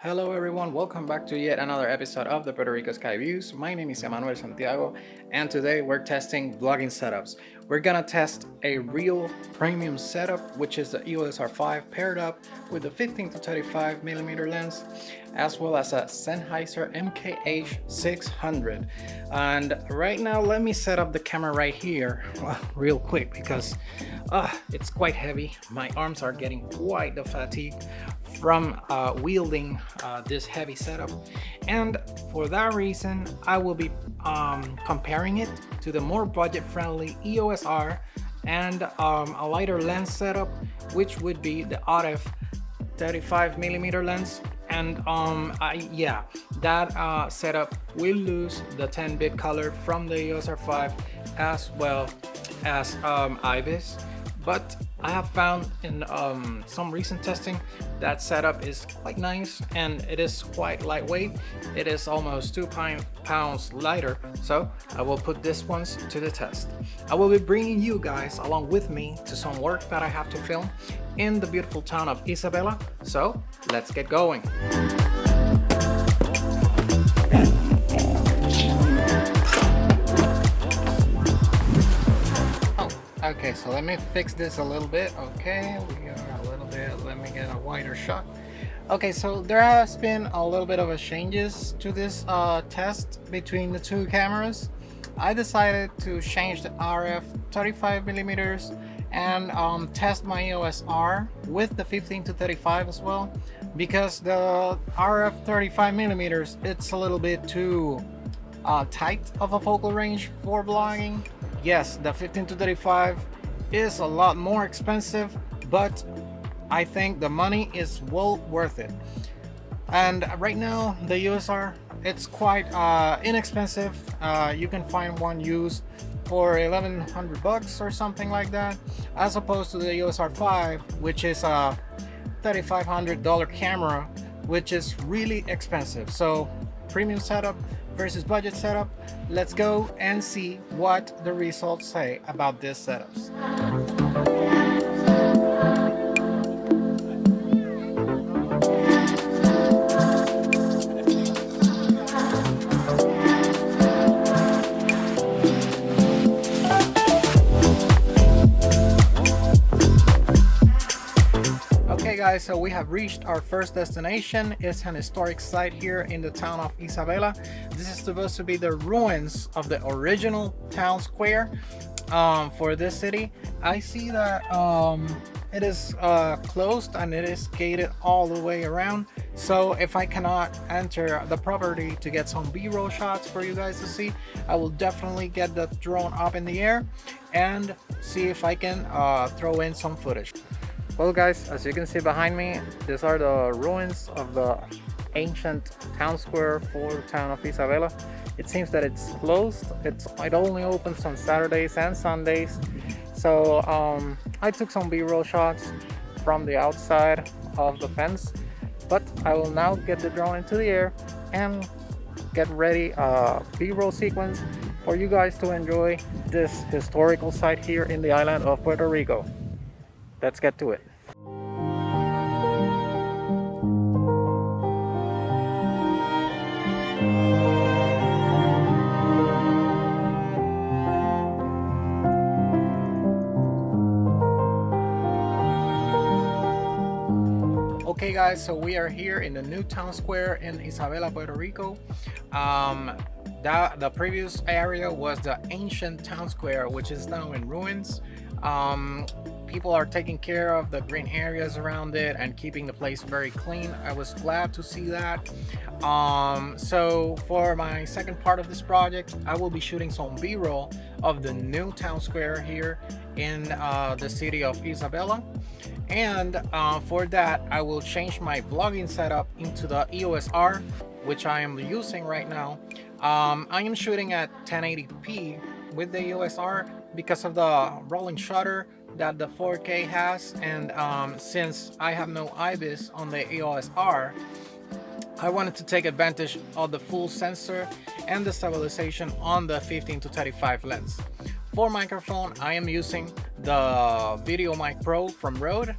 Hello everyone, welcome back to yet another episode of the Puerto Rico Sky Views. My name is Emmanuel Santiago and today we're testing vlogging setups. We're gonna test a real premium setup, which is the EOS R5 paired up with the 15 to 35mm lens, as well as a Sennheiser MKH600. And right now, let me set up the camera right here real quick because it's quite heavy. My arms are getting quite the fatigue from wielding this heavy setup, and for that reason I will be comparing it to the more budget-friendly EOS R and a lighter lens setup, which would be the RF 35mm lens. And that setup will lose the 10-bit color from the EOS R5 as well as IBIS, but I have found in some recent testing that setup is quite nice and it is quite lightweight. It is almost 2 pounds lighter, so I will put this ones to the test. I will be bringing you guys along with me to some work that I have to film in the beautiful town of Isabela, so let's get going. Okay, so let me fix this a little bit. Okay, we are a little bit, let me get a wider shot. Okay, so there has been a little bit of a changes to this test between the two cameras. I decided to change the RF 35mm and test my EOS R with the 15 to 35 as well, because the RF 35mm, it's a little bit too tight of a focal range for vlogging. Yes, the 15 to 35 is a lot more expensive, but I think the money is well worth it. And right now the EOS R, it's quite inexpensive. You can find one used for $1,100 or something like that, as opposed to the EOS R5, which is a $3,500 camera, which is really expensive. So premium setup versus budget setup, let's go and see what the results say about these setups. Okay guys, so we have reached our first destination. It's an historic site here in the town of Isabela. This is supposed to be the ruins of the original town square for this city. I see that it is closed and it is gated all the way around. So if I cannot enter the property to get some B-roll shots for you guys to see, I will definitely get the drone up in the air and see if I can throw in some footage. Well guys, as you can see behind me, these are the ruins of the ancient town square for the town of Isabela. It seems that it's closed. It only opens on Saturdays and Sundays. So I took some B-roll shots from the outside of the fence, but I will now get the drone into the air and get ready a B-roll sequence for you guys to enjoy this historical site here in the island of Puerto Rico. Let's get to it. Okay guys, so we are here in the new town square in Isabela, Puerto Rico. The previous area was the ancient town square, which is now in ruins. People are taking care of the green areas around it and keeping the place very clean. I was glad to see that. So for my second part of this project, I will be shooting some B-roll of the new town square here in the city of Isabela. And for that, I will change my vlogging setup into the EOS R, which I am using right now. I am shooting at 1080p with the EOS R because of the rolling shutter that the 4K has, and since I have no IBIS on the EOS R, I wanted to take advantage of the full sensor and the stabilization on the 15 to 35 lens. For microphone, I am using the Video Mic Pro from Rode,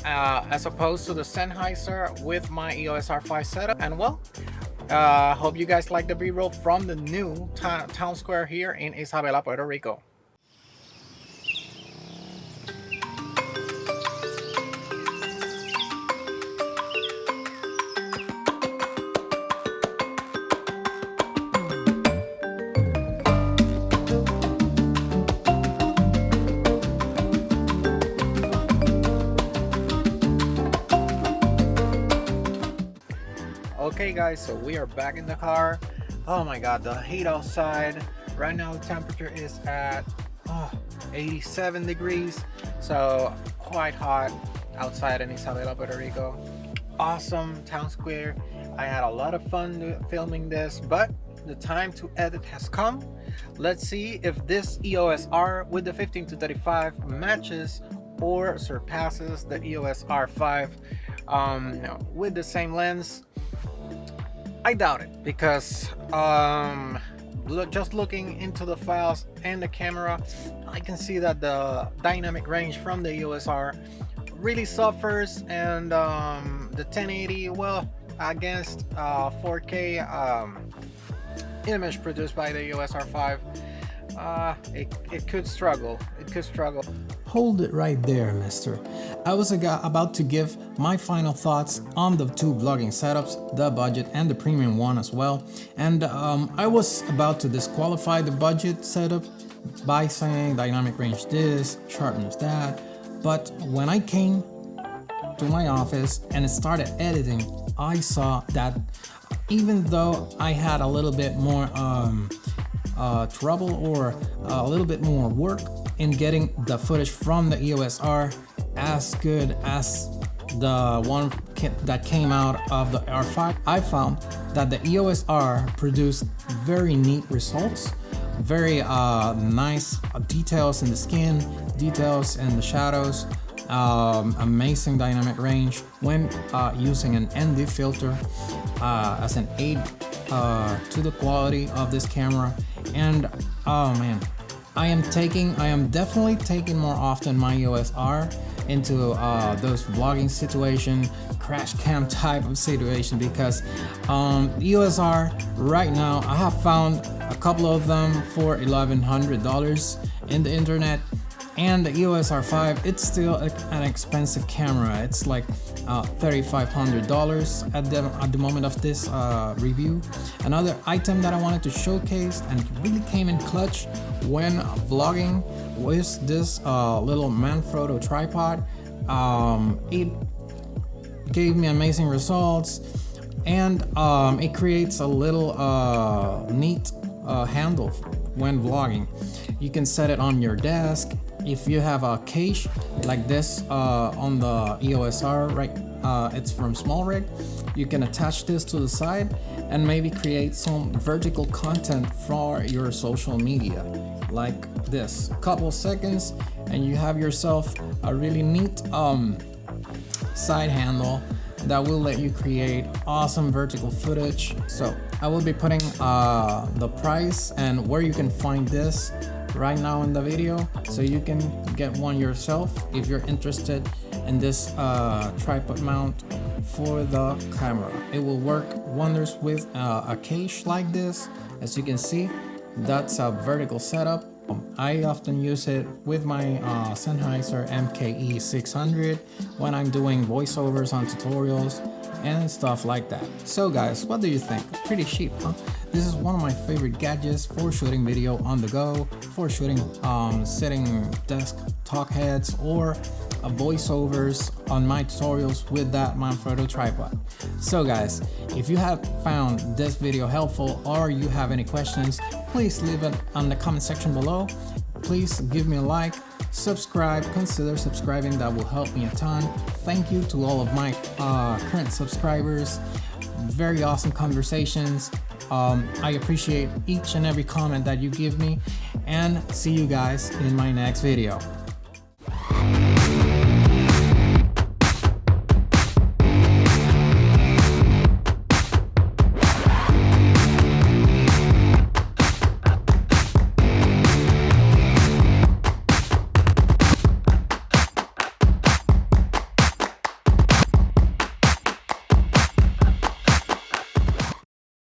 as opposed to the Sennheiser with my EOS R5 setup. And well, hope you guys like the b-roll from the new town square here in Isabela, Puerto Rico. Okay guys, so we are back in the car. Oh my god, the heat outside right now, the temperature is at 87 degrees, so quite hot outside in Isabela, Puerto Rico. Awesome town square. I had a lot of fun filming this, but the time to edit has come. Let's see if this EOS R with the 15-35 matches or surpasses the EOS R5 with the same lens. I doubt it, because just looking into the files and the camera, I can see that the dynamic range from the EOS R really suffers, and the 1080, well, against 4K image produced by the EOS R5, it could struggle. Hold it right there, mister. I was about to give my final thoughts on the two vlogging setups, the budget and the premium one as well. And I was about to disqualify the budget setup by saying dynamic range this, sharpness that. But when I came to my office and started editing, I saw that even though I had a little bit more trouble or a little bit more work in getting the footage from the EOS R as good as the one that came out of the R5, I found that the EOS R produced very neat results, very nice details in the skin, details in the shadows, amazing dynamic range when using an ND filter as an aid to the quality of this camera. And oh man, I am definitely taking more often my EOS R into those vlogging situation, crash cam type of situation, because EOS R right now, I have found a couple of them for $1,100 in the internet, and the EOS R5, it's still an expensive camera. It's like $3,500 at the moment of this review. Another item that I wanted to showcase and really came in clutch when vlogging was this little Manfrotto tripod. It gave me amazing results, and it creates a little neat handle when vlogging. You can set it on your desk. If you have a case like this on the EOS R, right, it's from SmallRig, you can attach this to the side and maybe create some vertical content for your social media like this. Couple seconds and you have yourself a really neat side handle that will let you create awesome vertical footage. So I will be putting the price and where you can find this right now in the video, so you can get one yourself if you're interested in this tripod mount for the camera. It will work wonders with a case like this. As you can see, that's a vertical setup. I often use it with my Sennheiser MKE 600 when I'm doing voiceovers on tutorials and stuff like that. So guys, what do you think? Pretty cheap, huh? This is one of my favorite gadgets for shooting video on the go, for shooting sitting desk talk heads or voiceovers on my tutorials with that Manfrotto tripod. So guys, if you have found this video helpful or you have any questions, please leave it on the comment section below. Please give me a like, subscribe, consider subscribing, that will help me a ton. Thank you to all of my current subscribers. Very awesome conversations. I appreciate each and every comment that you give me, and see you guys in my next video.